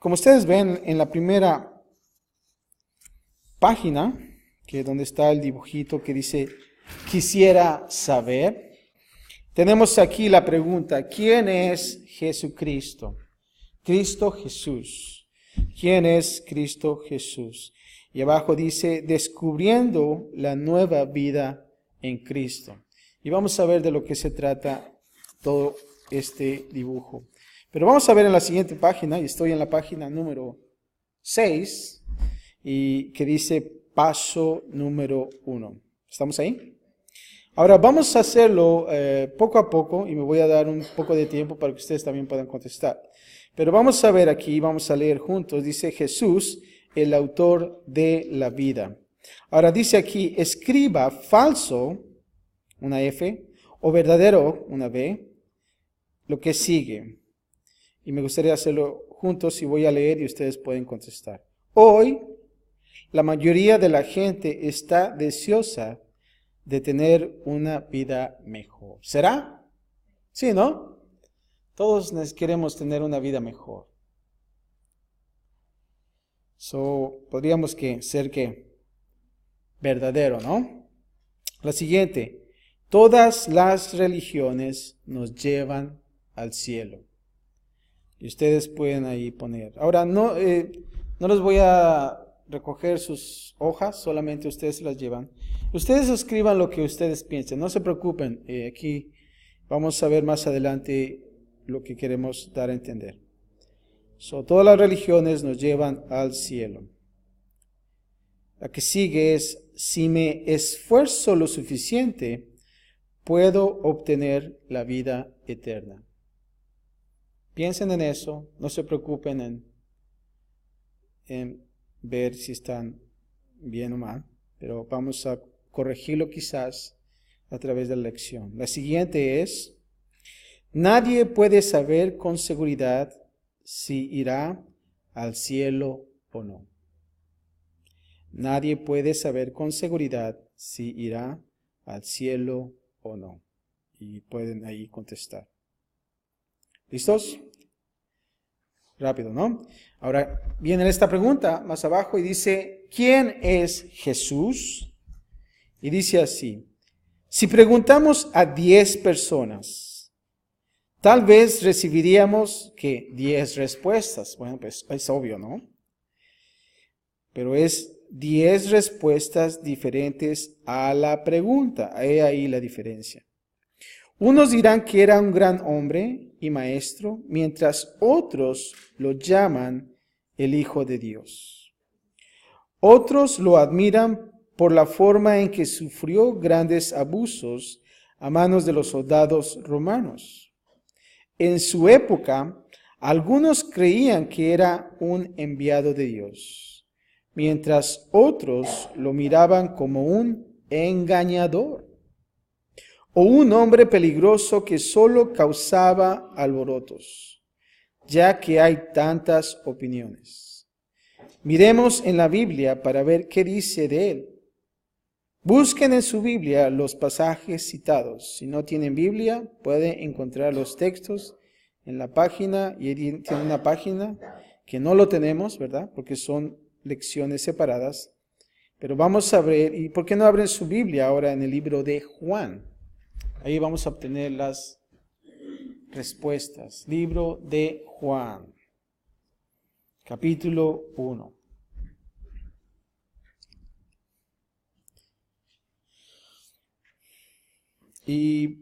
Como ustedes ven en la primera página, que es donde está el dibujito que dice, quisiera saber, tenemos aquí la pregunta, ¿quién es Jesucristo? Cristo Jesús. ¿Quién es Cristo Jesús? Y abajo dice, descubriendo la nueva vida en Cristo. Y vamos a ver de lo que se trata todo este dibujo. Pero vamos a ver en la siguiente página, y estoy en la página número 6, y que dice paso número 1. ¿Estamos ahí? Ahora vamos a hacerlo poco a poco, y me voy a dar un poco de tiempo para que ustedes también puedan contestar. Pero vamos a ver aquí, vamos a leer juntos, dice Jesús, el autor de la vida. Ahora dice aquí, escriba falso, una F, o verdadero, una B, lo que sigue. Y me gustaría hacerlo juntos y voy a leer y ustedes pueden contestar. Hoy, la mayoría de la gente está deseosa de tener una vida mejor. ¿Será? Sí, ¿no? Todos queremos tener una vida mejor. Podríamos ser que verdadero, ¿no? La siguiente. Todas las religiones nos llevan al cielo. Y ustedes pueden ahí poner. Ahora, no les voy a recoger sus hojas, solamente ustedes se las llevan. Ustedes escriban lo que ustedes piensen, no se preocupen. Aquí vamos a ver más adelante lo que queremos dar a entender. Todas las religiones nos llevan al cielo. La que sigue es, si me esfuerzo lo suficiente, puedo obtener la vida eterna. Piensen en eso, no se preocupen en ver si están bien o mal, pero vamos a corregirlo quizás a través de la lección. La siguiente es, nadie puede saber con seguridad si irá al cielo o no. Nadie puede saber con seguridad si irá al cielo o no. Y pueden ahí contestar. ¿Listos? Rápido, ¿no? Ahora viene esta pregunta más abajo y dice, ¿quién es Jesús? Y dice así, si preguntamos a 10 personas, tal vez recibiríamos que 10 respuestas. Bueno, pues es obvio, ¿no? Pero es 10 respuestas diferentes a la pregunta. He ahí la diferencia. Unos dirán que era un gran hombre y maestro, mientras otros lo llaman el Hijo de Dios. Otros lo admiran por la forma en que sufrió grandes abusos a manos de los soldados romanos. En su época, algunos creían que era un enviado de Dios, mientras otros lo miraban como un engañador o un hombre peligroso que solo causaba alborotos, ya que hay tantas opiniones. Miremos en la Biblia para ver qué dice de él. Busquen en su Biblia los pasajes citados. Si no tienen Biblia, pueden encontrar los textos en la página, y tiene una página que no lo tenemos, ¿verdad? Porque son lecciones separadas. Pero vamos a ver, ¿y por qué no abren su Biblia ahora en el libro de Juan? Ahí vamos a obtener las respuestas. Libro de Juan, capítulo 1. Y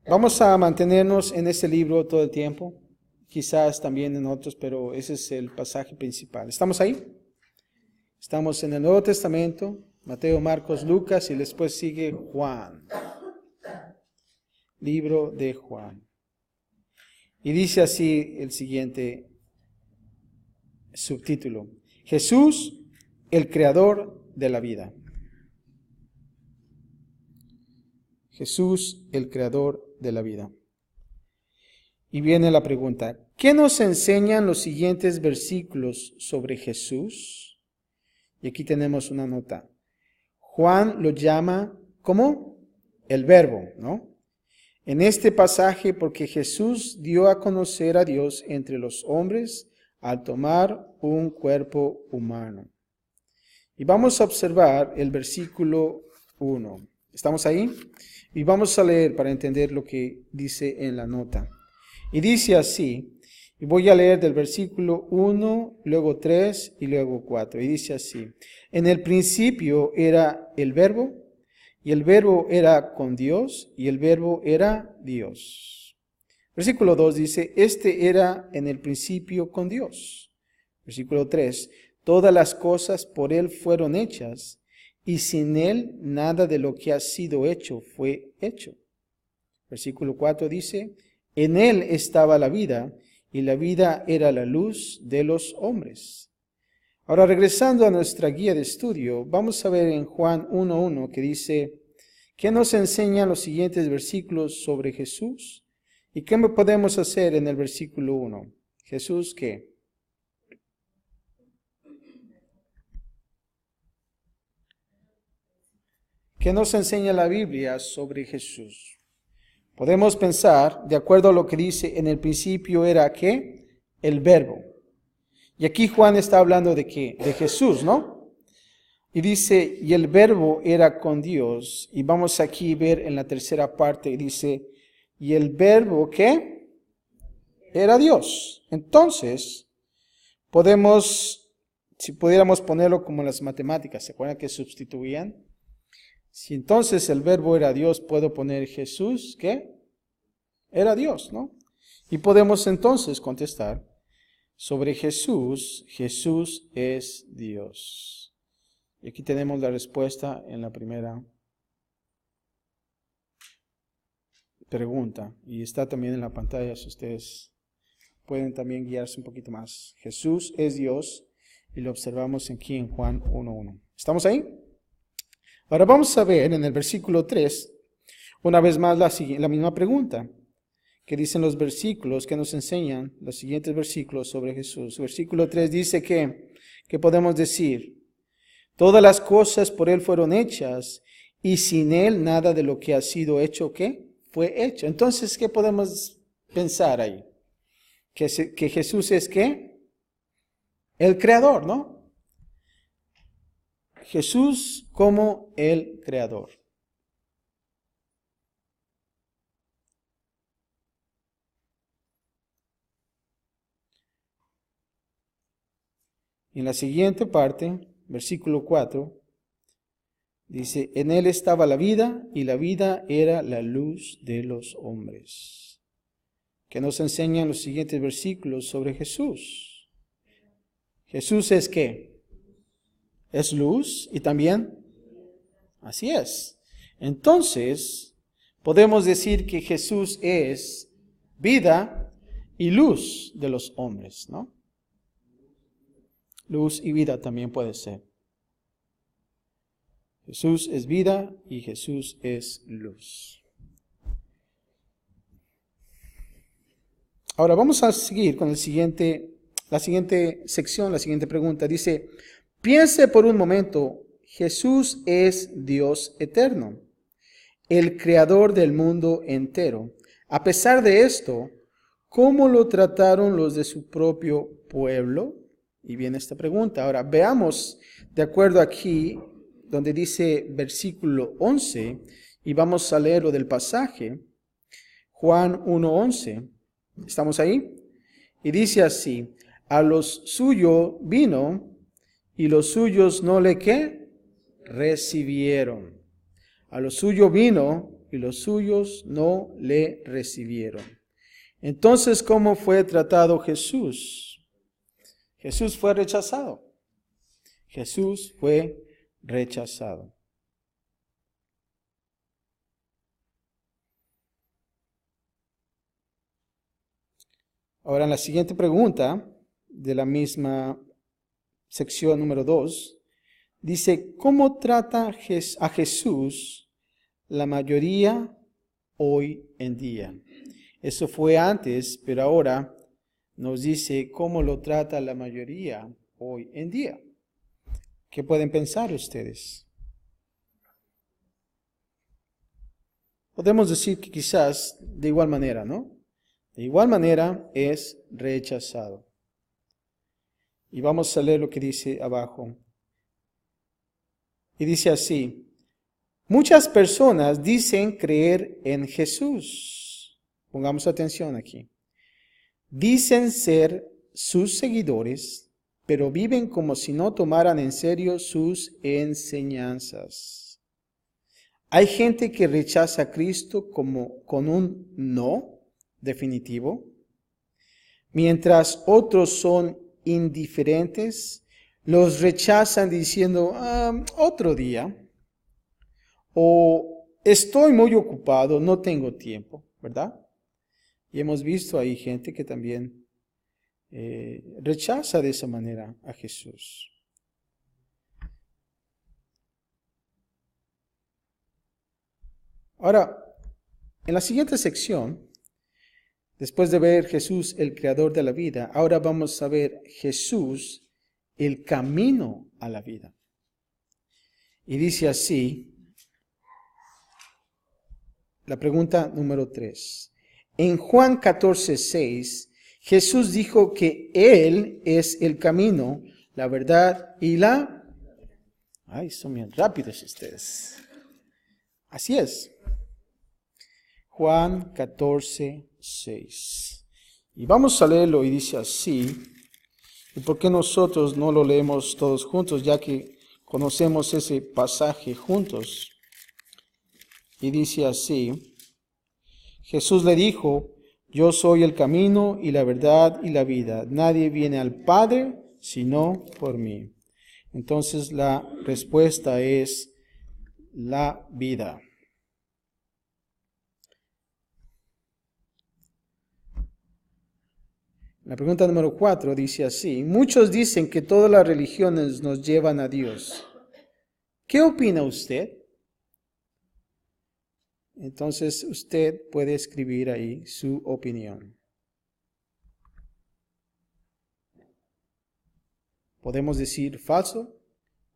vamos a mantenernos en este libro todo el tiempo, quizás también en otros, pero ese es el pasaje principal. ¿Estamos ahí? Estamos en el Nuevo Testamento, Mateo, Marcos, Lucas, y después sigue Juan. Libro de Juan. Y dice así el siguiente subtítulo: Jesús, el creador de la vida. Jesús, el creador de la vida. Y viene la pregunta, ¿qué nos enseñan los siguientes versículos sobre Jesús? Y aquí tenemos una nota. Juan lo llama, ¿cómo? El verbo, ¿no? en este pasaje porque Jesús dio a conocer a Dios entre los hombres al tomar un cuerpo humano. Y vamos a observar el versículo 1. ¿Estamos ahí? Y vamos a leer para entender lo que dice en la nota. Y dice así, y voy a leer del versículo 1, luego 3 y luego 4. Y dice así, en el principio era el Verbo, y el Verbo era con Dios, y el Verbo era Dios. Versículo 2 dice, este era en el principio con Dios. Versículo 3, todas las cosas por Él fueron hechas, y sin Él nada de lo que ha sido hecho fue hecho. Versículo 4 dice, en Él estaba la vida, y la vida era la luz de los hombres. Ahora, regresando a nuestra guía de estudio, vamos a ver en Juan 1:1 que dice, ¿qué nos enseñan los siguientes versículos sobre Jesús? ¿Y qué podemos hacer en el versículo 1? ¿Jesús qué? ¿Qué nos enseña la Biblia sobre Jesús? Podemos pensar, de acuerdo a lo que dice, en el principio era ¿qué? El Verbo. Y aquí Juan está hablando de ¿qué? De Jesús, ¿no? Y dice, y el Verbo era con Dios. Y vamos aquí a ver en la tercera parte, dice, y el Verbo ¿qué? Era Dios. Entonces, podemos, si pudiéramos ponerlo como en las matemáticas, ¿se acuerdan que sustituían? Si entonces el Verbo era Dios, puedo poner Jesús, ¿qué? Era Dios, ¿no? Y podemos entonces contestar sobre Jesús, Jesús es Dios. Y aquí tenemos la respuesta en la primera pregunta. Y está también en la pantalla si ustedes pueden también guiarse un poquito más. Jesús es Dios y lo observamos aquí en Juan 1:1. ¿Estamos ahí? Ahora vamos a ver en el versículo 3, una vez más la misma pregunta que dicen los versículos que nos enseñan, los siguientes versículos sobre Jesús. Versículo 3 dice que podemos decir, todas las cosas por Él fueron hechas y sin Él nada de lo que ha sido hecho, ¿qué? Fue hecho. Entonces, ¿qué podemos pensar ahí? Que Jesús es ¿qué? El creador, ¿no? Jesús como el creador. En la siguiente parte, versículo 4, dice, en Él estaba la vida y la vida era la luz de los hombres. ¿Qué nos enseñan los siguientes versículos sobre Jesús? Jesús es ¿qué? Es luz y también, así es. Entonces, podemos decir que Jesús es vida y luz de los hombres, ¿no? Luz y vida también puede ser. Jesús es vida y Jesús es luz. Ahora vamos a seguir con la siguiente sección, la siguiente pregunta. Dice, piense por un momento, Jesús es Dios eterno, el creador del mundo entero. A pesar de esto, ¿cómo lo trataron los de su propio pueblo? Y viene esta pregunta. Ahora, veamos, de acuerdo aquí, donde dice versículo 11, y vamos a leer lo del pasaje, Juan 1:11. ¿Estamos ahí? Y dice así, a los suyos vino, y los suyos no le ¿qué? Recibieron. A los suyos vino, y los suyos no le recibieron. Entonces, ¿cómo fue tratado Jesús? Jesús fue rechazado. Jesús fue rechazado. Ahora, en la siguiente pregunta de la misma sección número 2, dice, ¿cómo trata a Jesús la mayoría hoy en día? Eso fue antes, pero ahora nos dice cómo lo trata la mayoría hoy en día. ¿Qué pueden pensar ustedes? podemos decir que quizás de igual manera, ¿no? De igual manera es rechazado. Y vamos a leer lo que dice abajo. Y dice así: muchas personas dicen creer en Jesús. Pongamos atención aquí. Dicen ser sus seguidores, pero viven como si no tomaran en serio sus enseñanzas. Hay gente que rechaza a Cristo como con un no definitivo, mientras otros son indiferentes, los rechazan diciendo otro día, o estoy muy ocupado, no tengo tiempo, ¿verdad? Y hemos visto ahí gente que también rechaza de esa manera a Jesús. Ahora, en la siguiente sección, después de ver Jesús, el creador de la vida, ahora vamos a ver Jesús, el camino a la vida. Y dice así, la pregunta número 3. En Juan 14:6, Jesús dijo que Él es el camino, la verdad y la... Ay, son bien rápidos ustedes. Así es. Juan 14:6. Y vamos a leerlo y dice así. ¿Y por qué nosotros no lo leemos todos juntos, ya que conocemos ese pasaje juntos? Y dice así. Jesús le dijo: yo soy el camino y la verdad y la vida. Nadie viene al Padre sino por mí. Entonces la respuesta es la vida. La pregunta número 4 dice así: muchos dicen que todas las religiones nos llevan a Dios. ¿Qué opina usted? Entonces usted puede escribir ahí su opinión. Podemos decir falso,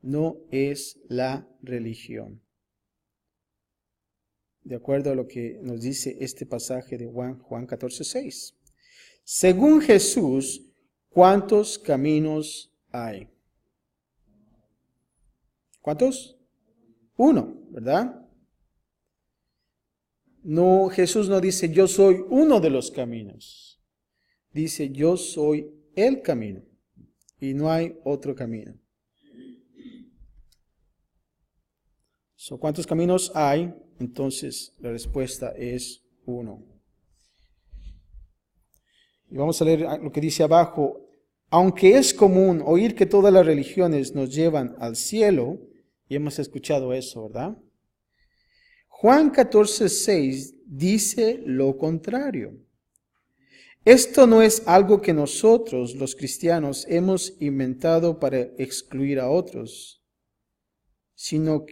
no es la religión. De acuerdo a lo que nos dice este pasaje de Juan 14:6. Según Jesús, ¿cuántos caminos hay? ¿Cuántos? Uno, ¿verdad? No, Jesús no dice yo soy uno de los caminos. Dice yo soy el camino y no hay otro camino. ¿Cuántos caminos hay? Entonces la respuesta es uno. Y vamos a leer lo que dice abajo. Aunque es común oír que todas las religiones nos llevan al cielo, y hemos escuchado eso, ¿verdad? Juan 14:6 dice lo contrario. Esto no es algo que nosotros, los cristianos, hemos inventado para excluir a otros, sino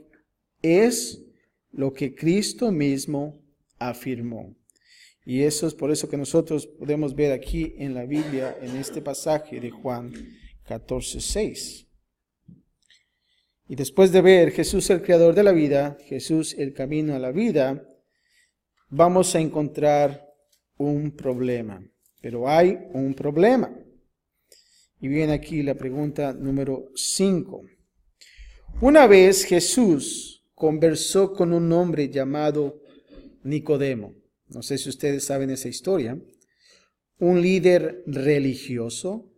es lo que Cristo mismo afirmó. Y eso es por eso que nosotros podemos ver aquí en la Biblia, en este pasaje de Juan 14:6. Y después de ver Jesús el creador de la vida, Jesús el camino a la vida, vamos a encontrar un problema. Pero hay un problema. Y viene aquí la pregunta número 5. Una vez Jesús conversó con un hombre llamado Nicodemo. No sé si ustedes saben esa historia. Un líder religioso,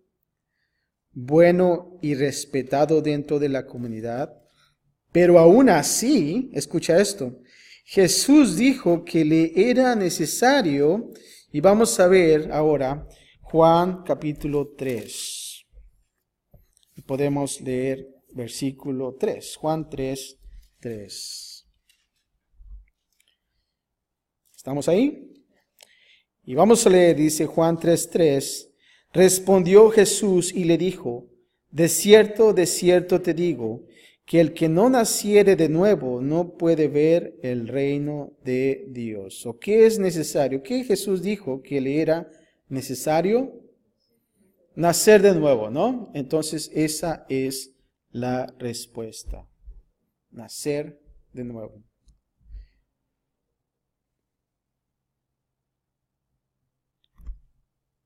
bueno y respetado dentro de la comunidad. Pero aún así, escucha esto, Jesús dijo que le era necesario, y vamos a ver ahora Juan capítulo 3. Podemos leer versículo 3, Juan 3:3. ¿Estamos ahí? Y vamos a leer, dice Juan 3:3. Respondió Jesús y le dijo: de cierto te digo, que el que no naciere de nuevo no puede ver el reino de Dios. ¿O qué es necesario? ¿Qué Jesús dijo que le era necesario? Nacer de nuevo, ¿no? Entonces esa es la respuesta. Nacer de nuevo.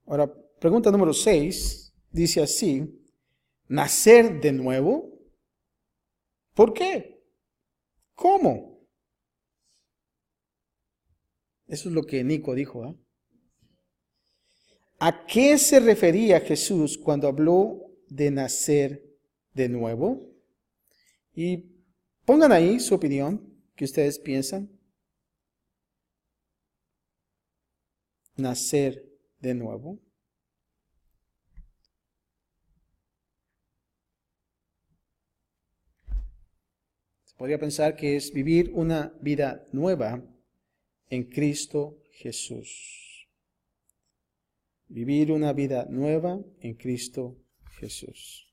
Ahora, pregunta número 6, dice así, ¿nacer de nuevo? ¿Por qué? ¿Cómo? Eso es lo que Nico dijo, ¿eh? ¿A qué se refería Jesús cuando habló de nacer de nuevo? Y pongan ahí su opinión, que ustedes piensan. Nacer de nuevo. Se podría pensar que es vivir una vida nueva en Cristo Jesús. Vivir una vida nueva en Cristo Jesús.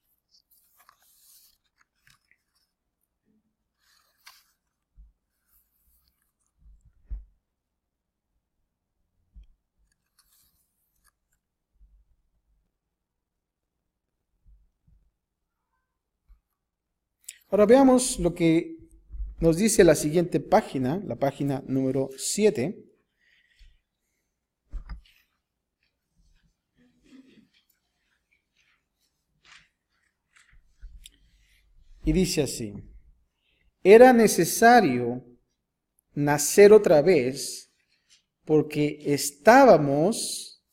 Ahora veamos lo que nos dice la siguiente página, la página número 7. Y dice así, era necesario nacer otra vez porque estábamos,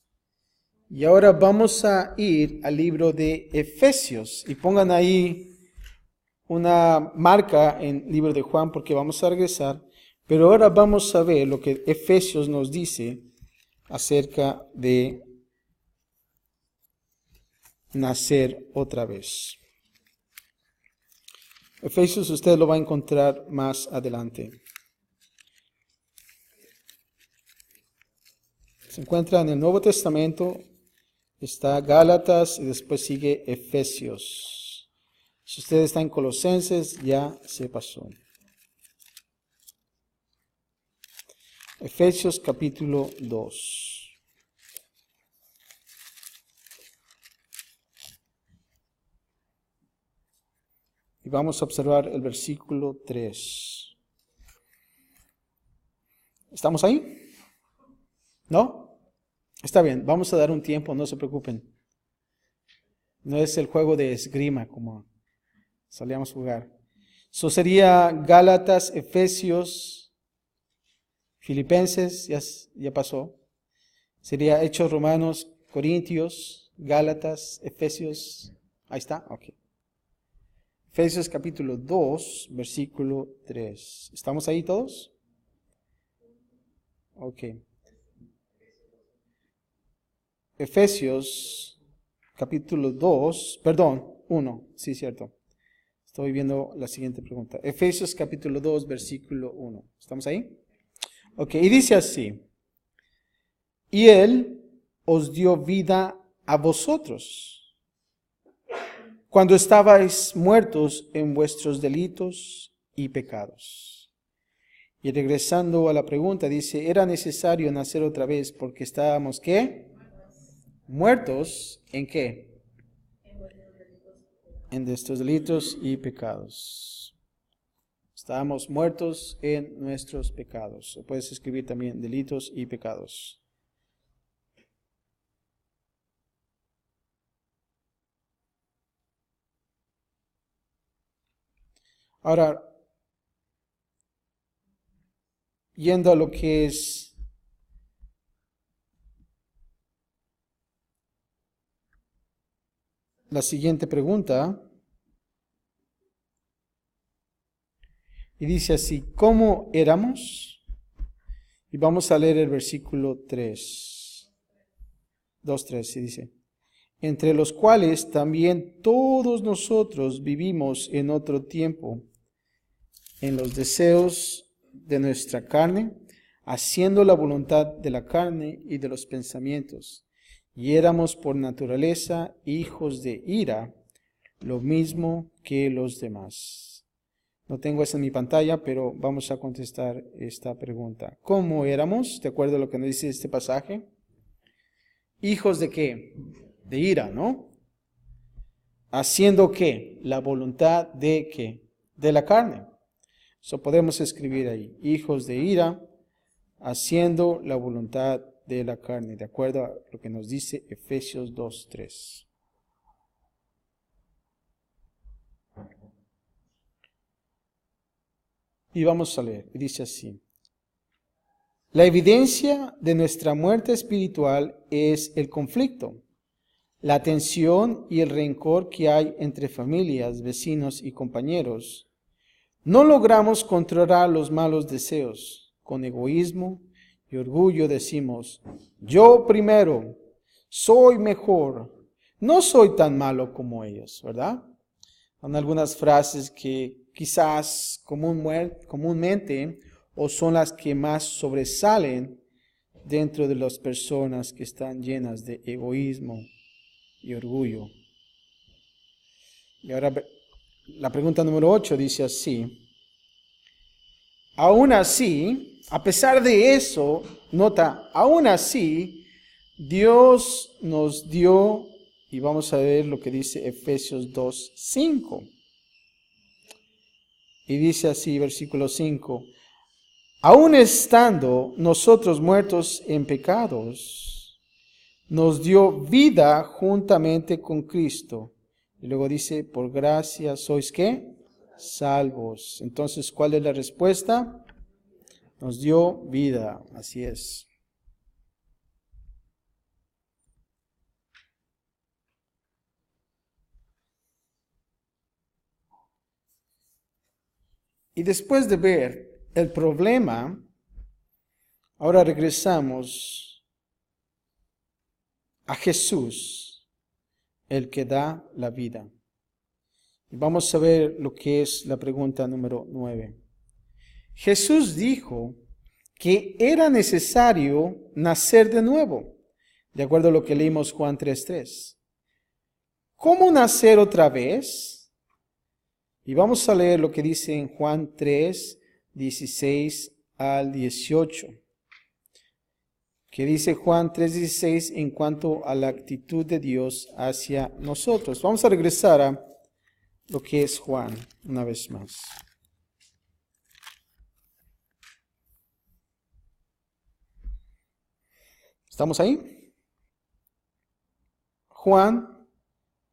y ahora vamos a ir al libro de Efesios, y pongan ahí una marca en el libro de Juan porque vamos a regresar, pero ahora vamos a ver lo que Efesios nos dice acerca de nacer otra vez. Efesios usted lo va a encontrar más adelante. Se encuentra en el Nuevo Testamento, está Gálatas y después sigue Efesios. Si usted está en Colosenses, ya se pasó. Efesios capítulo 2. Y vamos a observar el versículo 3. ¿Estamos ahí? ¿No? Está bien, vamos a dar un tiempo, no se preocupen. No es el juego de esgrima como solíamos jugar. Eso sería Gálatas, Efesios, Filipenses, ya pasó. Sería Hechos, Romanos, Corintios, Gálatas, Efesios. Ahí está, ok. Efesios capítulo 2, versículo 3. ¿Estamos ahí todos? Ok. Efesios capítulo 2, perdón, 1, sí, cierto. Estoy viendo la siguiente pregunta. Efesios capítulo 2, versículo 1. ¿Estamos ahí? Ok, y dice así. Y Él os dio vida a vosotros, cuando estabais muertos en vuestros delitos y pecados. Y regresando a la pregunta, dice, era necesario nacer otra vez porque estábamos, ¿qué? Muertos, ¿en qué? En nuestros delitos y pecados. Estábamos muertos en nuestros pecados. O puedes escribir también delitos y pecados. Ahora, yendo a lo que es la siguiente pregunta, y dice así, ¿cómo éramos? Y vamos a leer el versículo 3, 2:3, y dice, entre los cuales también todos nosotros vivimos en otro tiempo, en los deseos de nuestra carne, haciendo la voluntad de la carne y de los pensamientos, y éramos por naturaleza hijos de ira, lo mismo que los demás. No tengo eso en mi pantalla, pero vamos a contestar esta pregunta. ¿Cómo éramos? ¿De acuerdo a lo que nos dice este pasaje? ¿Hijos de qué? De ira, ¿no? ¿Haciendo qué? La voluntad de qué? De la carne. Eso podemos escribir ahí. Hijos de ira, haciendo la voluntad de la carne, de acuerdo a lo que nos dice Efesios 2:3. Y vamos a leer, y dice así: la evidencia de nuestra muerte espiritual es el conflicto, la tensión y el rencor que hay entre familias, vecinos y compañeros. No logramos controlar los malos deseos. Con egoísmo y orgullo decimos: yo primero, soy mejor, no soy tan malo como ellos, ¿verdad? Son algunas frases que quizás comúnmente o son las que más sobresalen dentro de las personas que están llenas de egoísmo y orgullo. Y ahora la pregunta número 8 dice así: aún así, a pesar de eso, nota, aún así, Dios nos dio, y vamos a ver lo que dice Efesios 2:5. Y dice así, versículo 5: aún estando nosotros muertos en pecados, nos dio vida juntamente con Cristo. Y luego dice: por gracia sois ¿qué? Salvos. Entonces, ¿cuál es la respuesta? Nos dio vida, así es. Y después de ver el problema, ahora regresamos a Jesús, el que da la vida. Y vamos a ver lo que es la pregunta número 9. Jesús dijo que era necesario nacer de nuevo, de acuerdo a lo que leímos Juan 3:3. ¿Cómo nacer otra vez? Y vamos a leer lo que dice en Juan 3:16 al 18. Que dice Juan 3:16 en cuanto a la actitud de Dios hacia nosotros. Vamos a regresar a lo que es Juan una vez más. ¿Estamos ahí? Juan,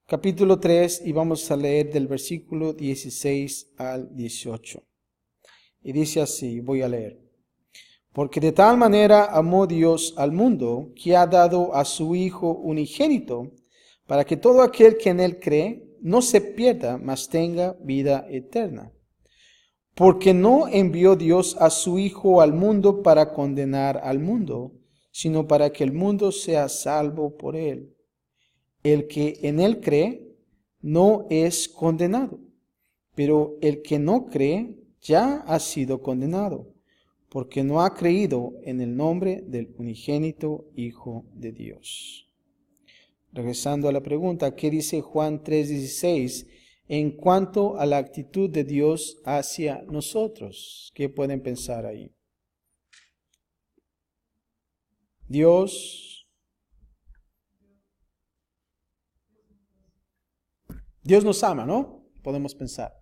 capítulo 3, y vamos a leer del versículo 16 al 18. Y dice así, voy a leer: porque de tal manera amó Dios al mundo, que ha dado a su Hijo unigénito, para que todo aquel que en él cree no se pierda, mas tenga vida eterna. Porque no envió Dios a su Hijo al mundo para condenar al mundo, sino para que el mundo sea salvo por él. El que en él cree no es condenado, pero el que no cree ya ha sido condenado, porque no ha creído en el nombre del unigénito Hijo de Dios. Regresando a la pregunta, ¿qué dice Juan 3:16 en cuanto a la actitud de Dios hacia nosotros? ¿Qué pueden pensar ahí? Dios nos ama, ¿no? Podemos pensar.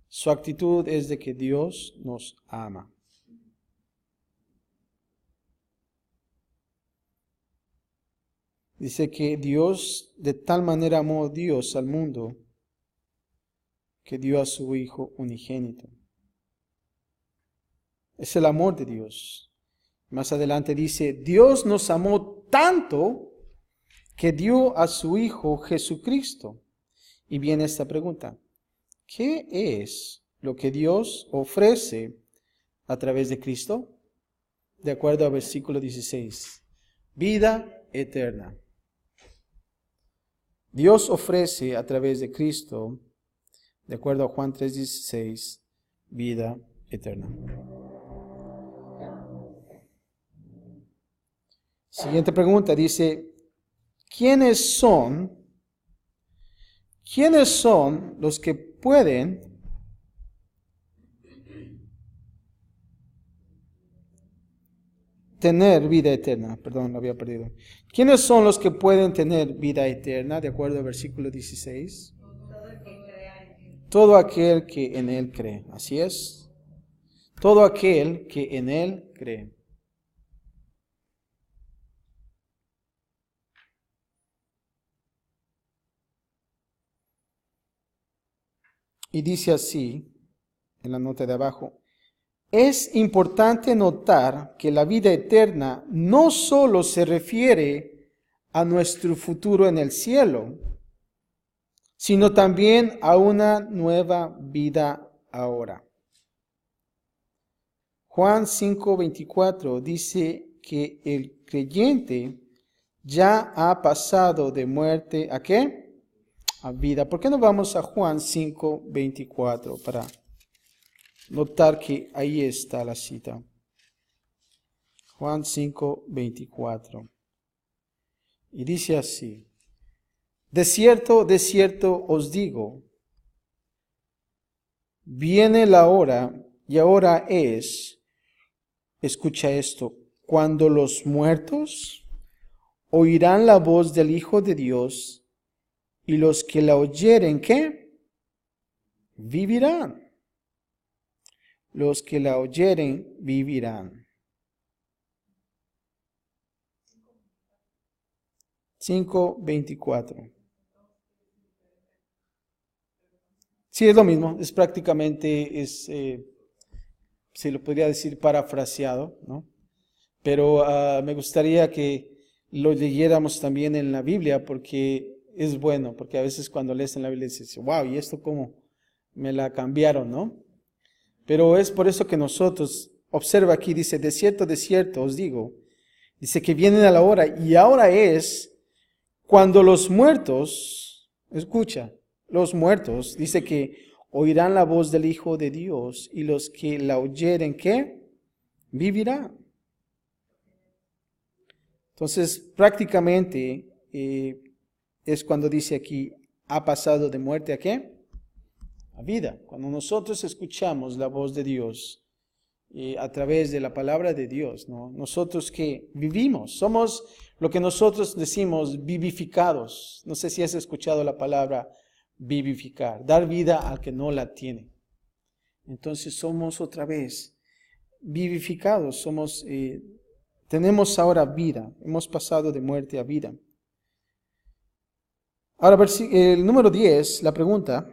Su actitud es de que Dios nos ama. Dice que Dios, de tal manera amó Dios al mundo, que dio a su Hijo unigénito. Es el amor de Dios. Más adelante dice: Dios nos amó tanto que dio a su Hijo Jesucristo. Y viene esta pregunta: ¿qué es lo que Dios ofrece a través de Cristo? De acuerdo al versículo 16, vida eterna. Dios ofrece a través de Cristo, de acuerdo a Juan 3:16, vida eterna. Siguiente pregunta dice: ¿quiénes son los que pueden tener vida eterna? Perdón, lo había perdido. ¿Quiénes son los que pueden tener vida eterna? De acuerdo al versículo 16. Todo aquel que en él cree. Así es. Todo aquel que en él cree. Y dice así, en la nota de abajo, es importante notar que la vida eterna no solo se refiere a nuestro futuro en el cielo, sino también a una nueva vida ahora. Juan 5:24 dice que el creyente ya ha pasado de muerte ¿a qué? A vida. ¿Por qué no vamos a Juan 5:24 para notar que ahí está la cita? Juan 5:24. Y dice así: de cierto os digo, viene la hora, y ahora es, escucha esto, cuando los muertos oirán la voz del Hijo de Dios, y los que la oyeren, ¿qué? Vivirán. Los que la oyeren, vivirán. 5:24. Sí, es lo mismo, es prácticamente, se lo podría decir parafraseado, ¿no? Pero me gustaría que lo leyéramos también en la Biblia porque es bueno, porque a veces cuando lees en la Biblia dices, wow, ¿y esto cómo me la cambiaron, no? Pero es por eso que nosotros, observa aquí, dice, de cierto os digo, dice que vienen a la hora, y ahora es cuando los muertos, escucha, los muertos, dice que oirán la voz del Hijo de Dios, y los que la oyeren, ¿qué? Vivirán. Entonces, prácticamente es cuando dice aquí, ha pasado de muerte a ¿qué? A vida. Cuando nosotros escuchamos la voz de Dios a través de la palabra de Dios, ¿no? Nosotros que vivimos, somos lo que nosotros decimos vivificados. No sé si has escuchado la palabra vivificar, dar vida al que no la tiene. Entonces somos otra vez vivificados, tenemos ahora vida, hemos pasado de muerte a vida. Ahora, el número 10, la pregunta,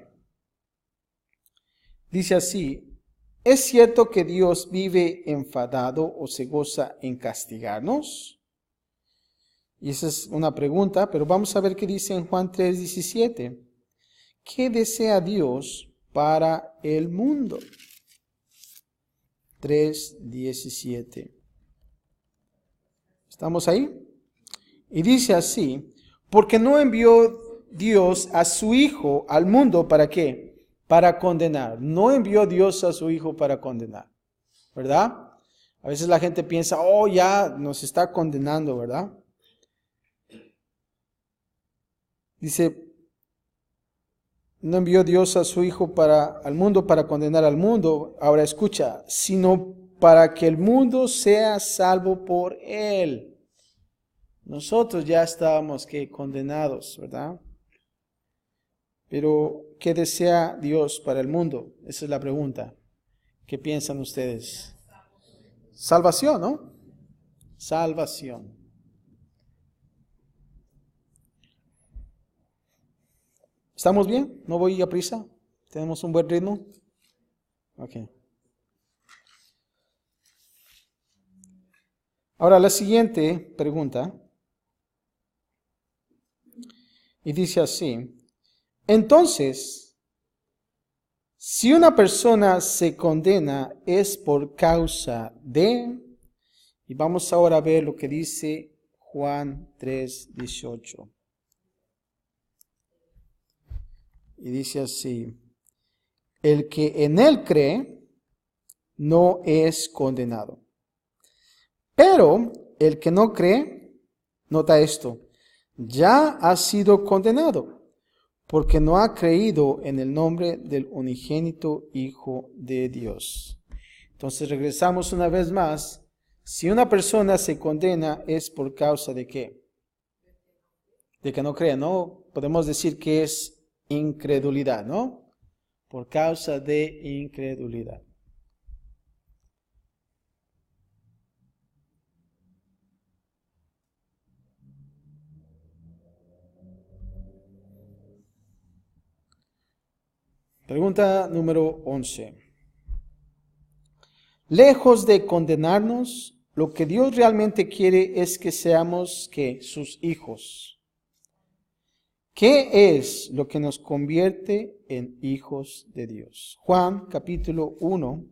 dice así: ¿es cierto que Dios vive enfadado o se goza en castigarnos? Y esa es una pregunta, pero vamos a ver qué dice en Juan 3:17. ¿Qué desea Dios para el mundo? 3:17. ¿Estamos ahí? Y dice así: porque no envió Dios a su Hijo al mundo, ¿para qué? Para condenar. No envió Dios a su Hijo para condenar, ¿verdad? A veces la gente piensa, oh, ya nos está condenando, ¿verdad? Dice, no envió Dios a su Hijo al mundo para condenar al mundo. Ahora escucha, sino para que el mundo sea salvo por él. Nosotros ya estábamos condenados, ¿verdad? Pero, ¿qué desea Dios para el mundo? Esa es la pregunta. ¿Qué piensan ustedes? Salvación, ¿no? Salvación. ¿Estamos bien? ¿No voy a prisa? ¿Tenemos un buen ritmo? Ok. Ahora la siguiente pregunta. Y dice así: entonces, si una persona se condena es por causa de... Y vamos ahora a ver lo que dice Juan 3:18. Y dice así: el que en él cree no es condenado. Pero el que no cree, nota esto, ya ha sido condenado, porque no ha creído en el nombre del unigénito Hijo de Dios. Entonces regresamos una vez más. Si una persona se condena es por causa de ¿qué? De que no cree, ¿no? Podemos decir que es incredulidad, ¿no? Por causa de incredulidad. Pregunta número 11. Lejos de condenarnos, lo que Dios realmente quiere es que seamos, ¿qué? Sus hijos. ¿Qué es lo que nos convierte en hijos de Dios? Juan capítulo 1,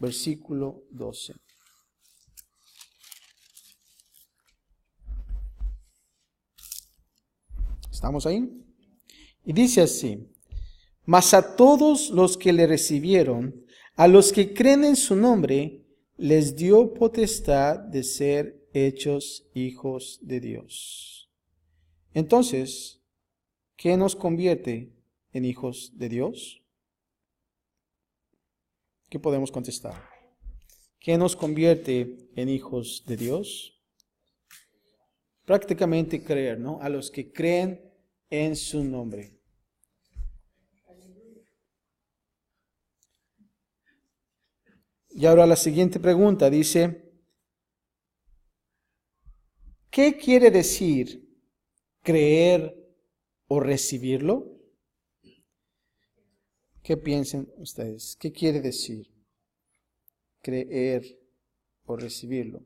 versículo 12. ¿Estamos ahí? Y dice así: mas a todos los que le recibieron, a los que creen en su nombre, les dio potestad de ser hechos hijos de Dios. Entonces, ¿qué nos convierte en hijos de Dios? ¿Qué podemos contestar? ¿Qué nos convierte en hijos de Dios? Prácticamente creer, ¿no? A los que creen en su nombre. Y ahora la siguiente pregunta dice, ¿qué quiere decir creer o recibirlo? ¿Qué piensan ustedes? ¿Qué quiere decir creer o recibirlo?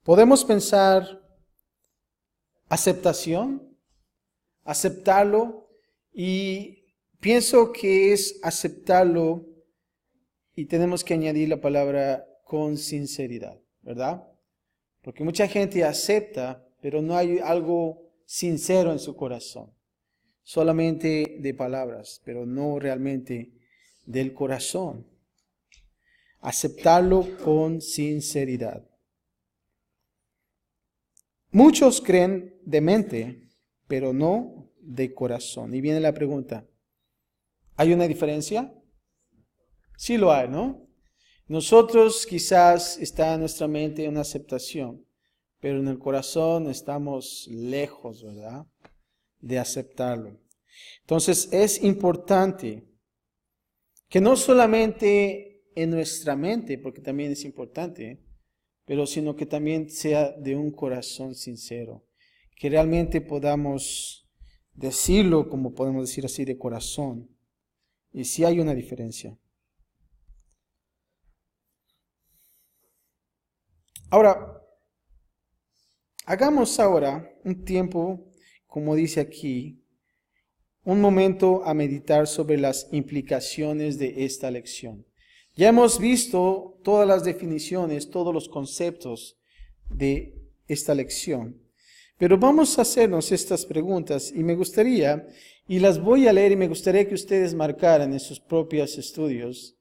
Podemos pensar aceptación, aceptarlo, y pienso que es aceptarlo y tenemos que añadir la palabra con sinceridad, ¿verdad? Porque mucha gente acepta, pero no hay algo sincero en su corazón. Solamente de palabras, pero no realmente del corazón. Aceptarlo con sinceridad. Muchos creen de mente, pero no de corazón. Y viene la pregunta, ¿hay una diferencia? Sí lo hay, ¿no? Nosotros quizás está en nuestra mente una aceptación, pero en el corazón estamos lejos, ¿verdad?, de aceptarlo. Entonces es importante que no solamente en nuestra mente, porque también es importante, pero sino que también sea de un corazón sincero, que realmente podamos decirlo, como podemos decir así, de corazón. Y sí hay una diferencia. Ahora, hagamos ahora un tiempo, como dice aquí, un momento a meditar sobre las implicaciones de esta lección. Ya hemos visto todas las definiciones, todos los conceptos de esta lección, pero vamos a hacernos estas preguntas y me gustaría, y las voy a leer y me gustaría que ustedes marcaran en sus propios estudios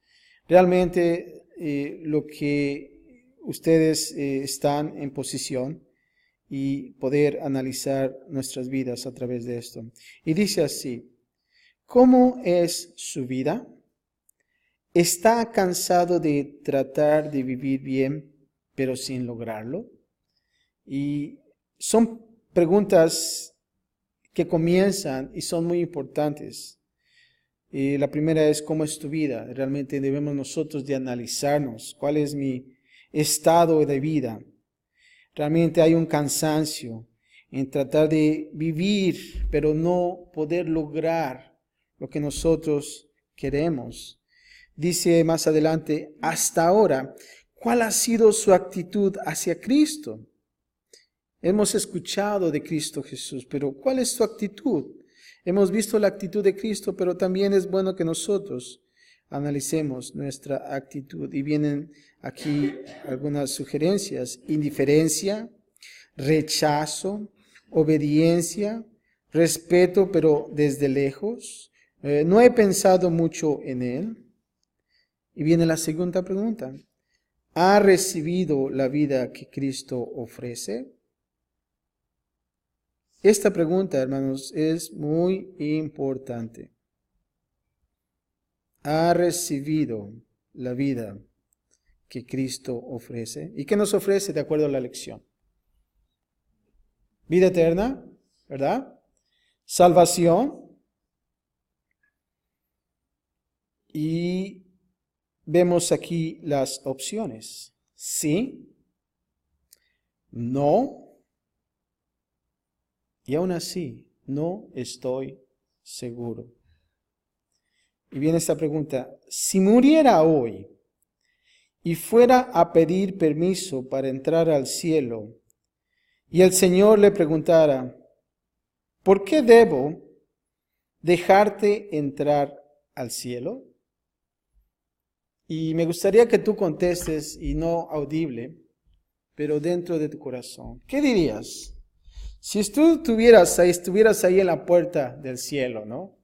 realmente lo que ustedes están en posición y poder analizar nuestras vidas a través de esto. Y dice así: ¿cómo es su vida? ¿Está cansado de tratar de vivir bien, pero sin lograrlo? Y son preguntas que comienzan y son muy importantes. La primera es, ¿cómo es tu vida? Realmente debemos nosotros de analizarnos. ¿Cuál es mi estado de vida? Realmente hay un cansancio en tratar de vivir, pero no poder lograr lo que nosotros queremos. Dice más adelante, hasta ahora, ¿cuál ha sido su actitud hacia Cristo? Hemos escuchado de Cristo Jesús, pero ¿cuál es su actitud? Hemos visto la actitud de Cristo, pero también es bueno que nosotros analicemos nuestra actitud. Y vienen aquí algunas sugerencias: indiferencia, rechazo, obediencia, respeto, pero desde lejos. No he pensado mucho en él. Y viene la segunda pregunta: ¿ha recibido la vida que Cristo ofrece? Esta pregunta, hermanos, es muy importante. ¿Ha recibido la vida que Cristo ofrece? ¿Y qué nos ofrece de acuerdo a la lección? Vida eterna, ¿verdad? Salvación. Y vemos aquí las opciones: sí, no y aún así no estoy seguro. Y viene esta pregunta: si muriera hoy y fuera a pedir permiso para entrar al cielo, y el Señor le preguntara, ¿por qué debo dejarte entrar al cielo? Y me gustaría que tú contestes, y no audible, pero dentro de tu corazón. ¿Qué dirías? Si tú estuvieras ahí en la puerta del cielo, ¿no?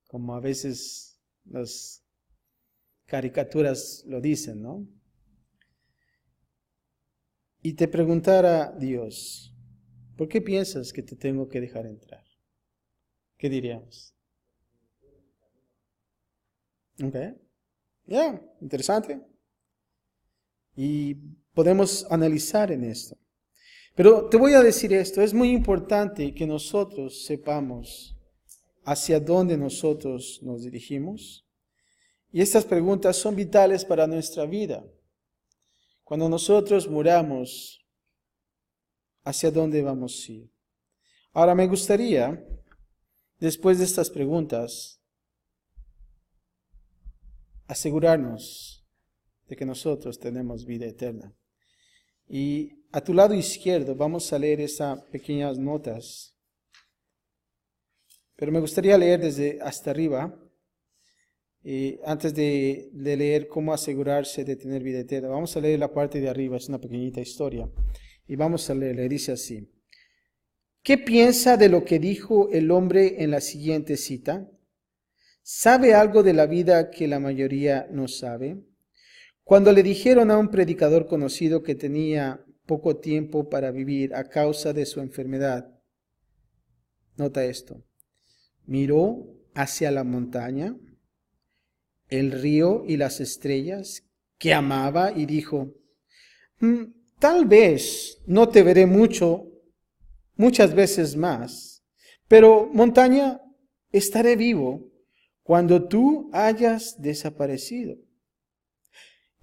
Como a veces las caricaturas lo dicen, ¿no? Y te preguntara Dios, ¿por qué piensas que te tengo que dejar entrar? ¿Qué diríamos? Ok. Interesante. Y podemos analizar en esto. Pero te voy a decir esto, es muy importante que nosotros sepamos hacia dónde nosotros nos dirigimos. Y estas preguntas son vitales para nuestra vida. Cuando nosotros muramos, ¿hacia dónde vamos a ir? Ahora me gustaría, después de estas preguntas, asegurarnos de que nosotros tenemos vida eterna. Y a tu lado izquierdo vamos a leer esas pequeñas notas. Pero me gustaría leer desde hasta arriba, antes de leer cómo asegurarse de tener vida eterna. Vamos a leer la parte de arriba, es una pequeñita historia. Y vamos a leer, le dice así. ¿Qué piensa de lo que dijo el hombre en la siguiente cita? ¿Sabe algo de la vida que la mayoría no sabe? Cuando le dijeron a un predicador conocido que tenía poco tiempo para vivir a causa de su enfermedad, nota esto, miró hacia la montaña, el río y las estrellas que amaba y dijo, tal vez no te veré muchas veces más, pero montaña, estaré vivo cuando tú hayas desaparecido.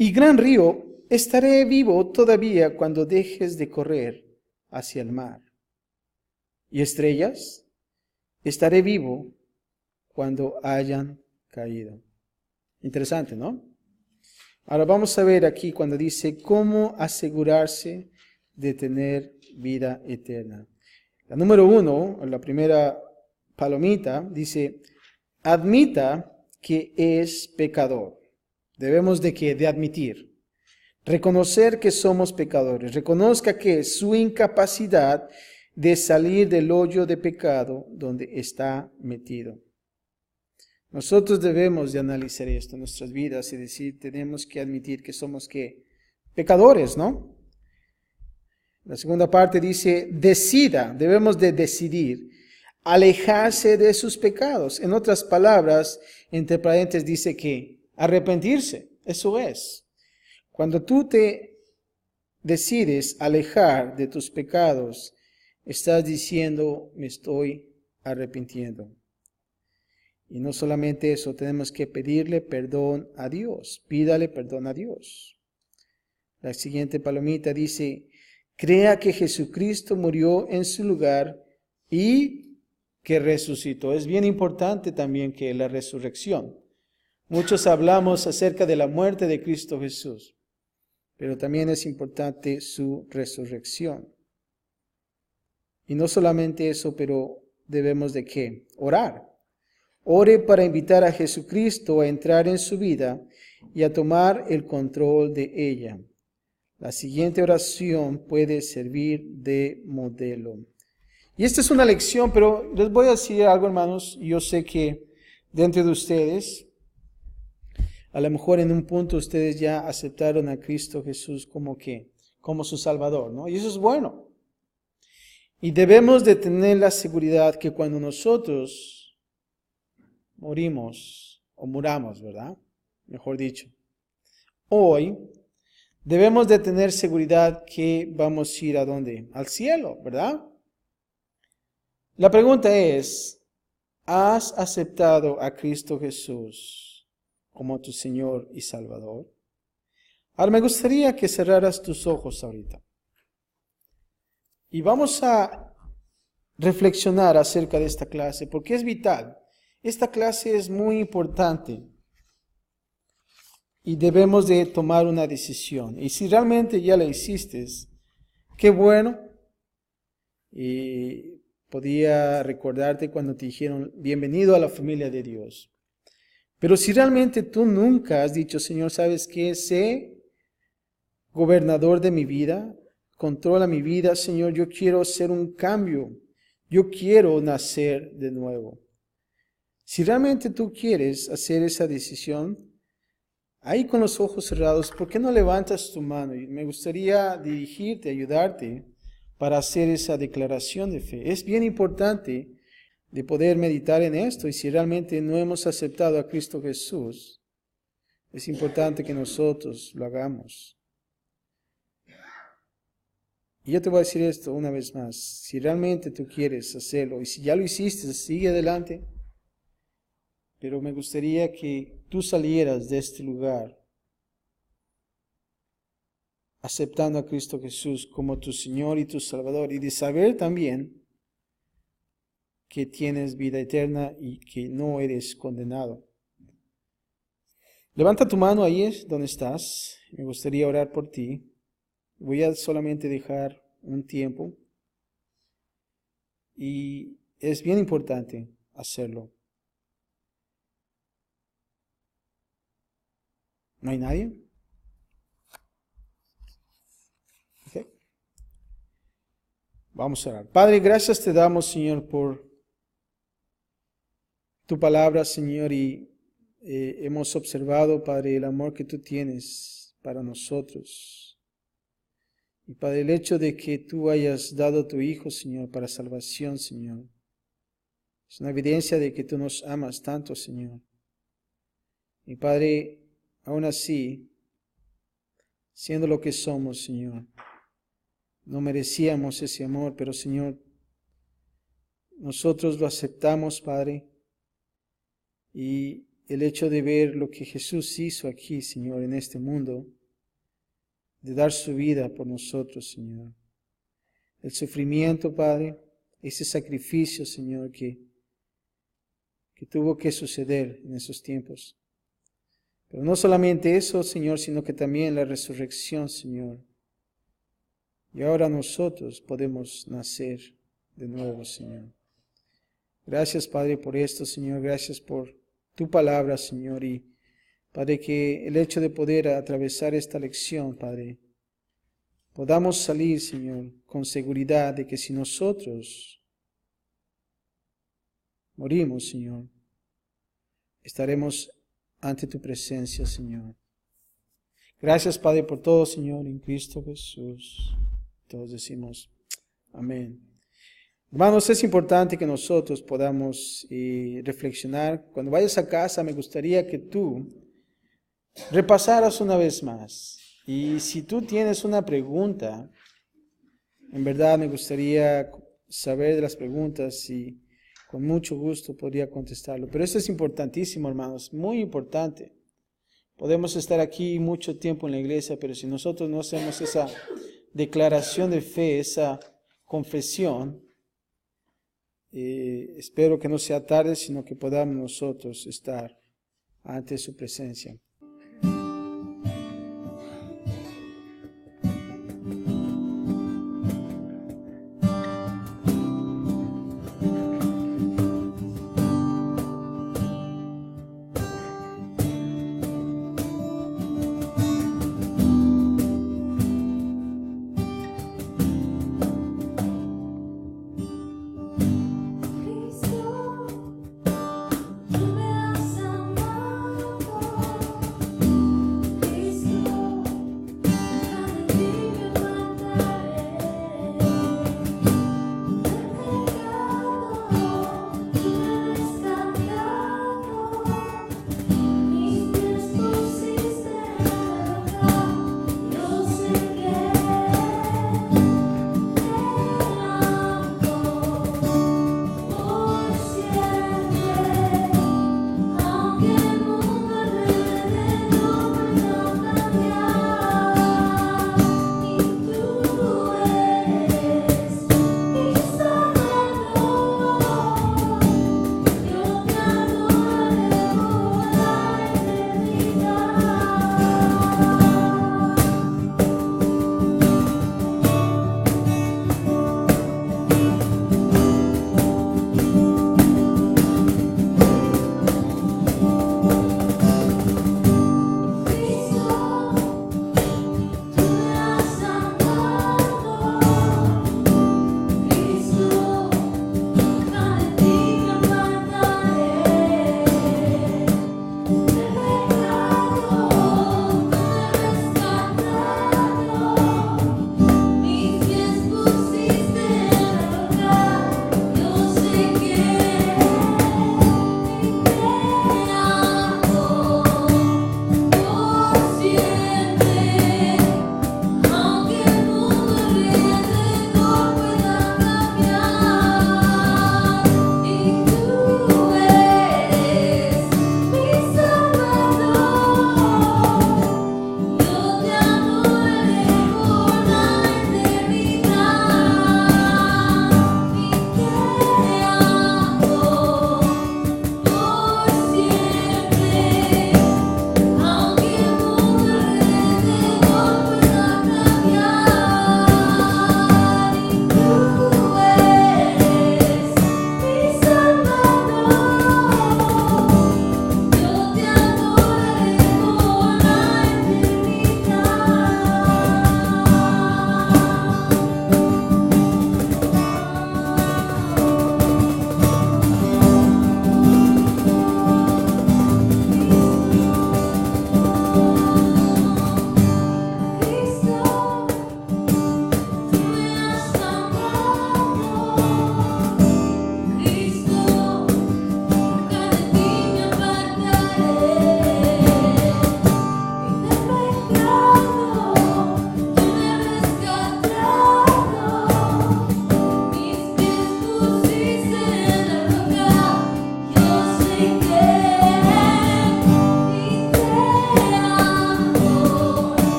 Y gran río, estaré vivo todavía cuando dejes de correr hacia el mar. Y estrellas, estaré vivo cuando hayan caído. Interesante, ¿no? Ahora vamos a ver aquí cuando dice cómo asegurarse de tener vida eterna. La número 1, la primera palomita, dice, admita que es pecador. Debemos de admitir, reconocer que somos pecadores, reconozca que su incapacidad de salir del hoyo de pecado donde está metido. Nosotros debemos de analizar esto en nuestras vidas y decir, tenemos que admitir que somos pecadores, ¿no? La segunda parte dice, debemos de decidir alejarse de sus pecados. En otras palabras, entre paréntesis dice que arrepentirse, eso es. Cuando tú te decides alejar de tus pecados, estás diciendo, me estoy arrepintiendo. Y no solamente eso, tenemos que pedirle perdón a Dios. Pídale perdón a Dios. La siguiente palomita dice, crea que Jesucristo murió en su lugar y que resucitó. Es bien importante también que la resurrección. Muchos hablamos acerca de la muerte de Cristo Jesús, pero también es importante su resurrección. Y no solamente eso, pero debemos de ¿qué? Orar. Ore para invitar a Jesucristo a entrar en su vida y a tomar el control de ella. La siguiente oración puede servir de modelo. Y esta es una lección, pero les voy a decir algo, hermanos. Yo sé que dentro de ustedes, a lo mejor en un punto ustedes ya aceptaron a Cristo Jesús como su Salvador, ¿no? Y eso es bueno. Y debemos de tener la seguridad que cuando nosotros morimos o muramos, ¿verdad? Mejor dicho. Hoy debemos de tener seguridad que vamos a ir ¿a dónde? Al cielo, ¿verdad? La pregunta es, ¿has aceptado a Cristo Jesús como tu Señor y Salvador? Ahora me gustaría que cerraras tus ojos ahorita. Y vamos a reflexionar acerca de esta clase, porque es vital. Esta clase es muy importante y debemos de tomar una decisión. Y si realmente ya la hiciste, qué bueno. Y podía recordarte cuando te dijeron, bienvenido a la familia de Dios. Pero si realmente tú nunca has dicho, Señor, ¿sabes qué? Sé gobernador de mi vida, controla mi vida, Señor, yo quiero hacer un cambio, yo quiero nacer de nuevo. Si realmente tú quieres hacer esa decisión, ahí con los ojos cerrados, ¿por qué no levantas tu mano? Y me gustaría dirigirte, ayudarte para hacer esa declaración de fe. Es bien importante de poder meditar en esto, y si realmente no hemos aceptado a Cristo Jesús, es importante que nosotros lo hagamos. Y yo te voy a decir esto una vez más, si realmente tú quieres hacerlo, y si ya lo hiciste, sigue adelante, pero me gustaría que tú salieras de este lugar aceptando a Cristo Jesús como tu Señor y tu Salvador, y de saber también que tienes vida eterna y que no eres condenado. Levanta tu mano ahí donde estás. Me gustaría orar por ti. Voy a solamente dejar un tiempo. Y es bien importante hacerlo. ¿No hay nadie? Okay. Vamos a orar. Padre, gracias te damos, Señor, por tu palabra, Señor, y hemos observado, Padre, el amor que tú tienes para nosotros. Y Padre, el hecho de que tú hayas dado a tu Hijo, Señor, para salvación, Señor, es una evidencia de que tú nos amas tanto, Señor. Y Padre, aún así, siendo lo que somos, Señor, no merecíamos ese amor, pero Señor, nosotros lo aceptamos, Padre. Y el hecho de ver lo que Jesús hizo aquí, Señor, en este mundo, de dar su vida por nosotros, Señor. El sufrimiento, Padre, ese sacrificio, Señor, que tuvo que suceder en esos tiempos. Pero no solamente eso, Señor, sino que también la resurrección, Señor. Y ahora nosotros podemos nacer de nuevo, Señor. Gracias, Padre, por esto, Señor. Gracias por tu palabra, Señor. Y, Padre, que el hecho de poder atravesar esta lección, Padre, podamos salir, Señor, con seguridad de que si nosotros morimos, Señor, estaremos ante tu presencia, Señor. Gracias, Padre, por todo, Señor, en Cristo Jesús. Todos decimos amén. Hermanos, es importante que nosotros podamos reflexionar. Cuando vayas a casa, me gustaría que tú repasaras una vez más. Y si tú tienes una pregunta, en verdad me gustaría saber de las preguntas y con mucho gusto podría contestarlo. Pero esto es importantísimo, hermanos, muy importante. Podemos estar aquí mucho tiempo en la iglesia, pero si nosotros no hacemos esa declaración de fe, esa confesión, espero que no sea tarde, sino que podamos nosotros estar ante su presencia.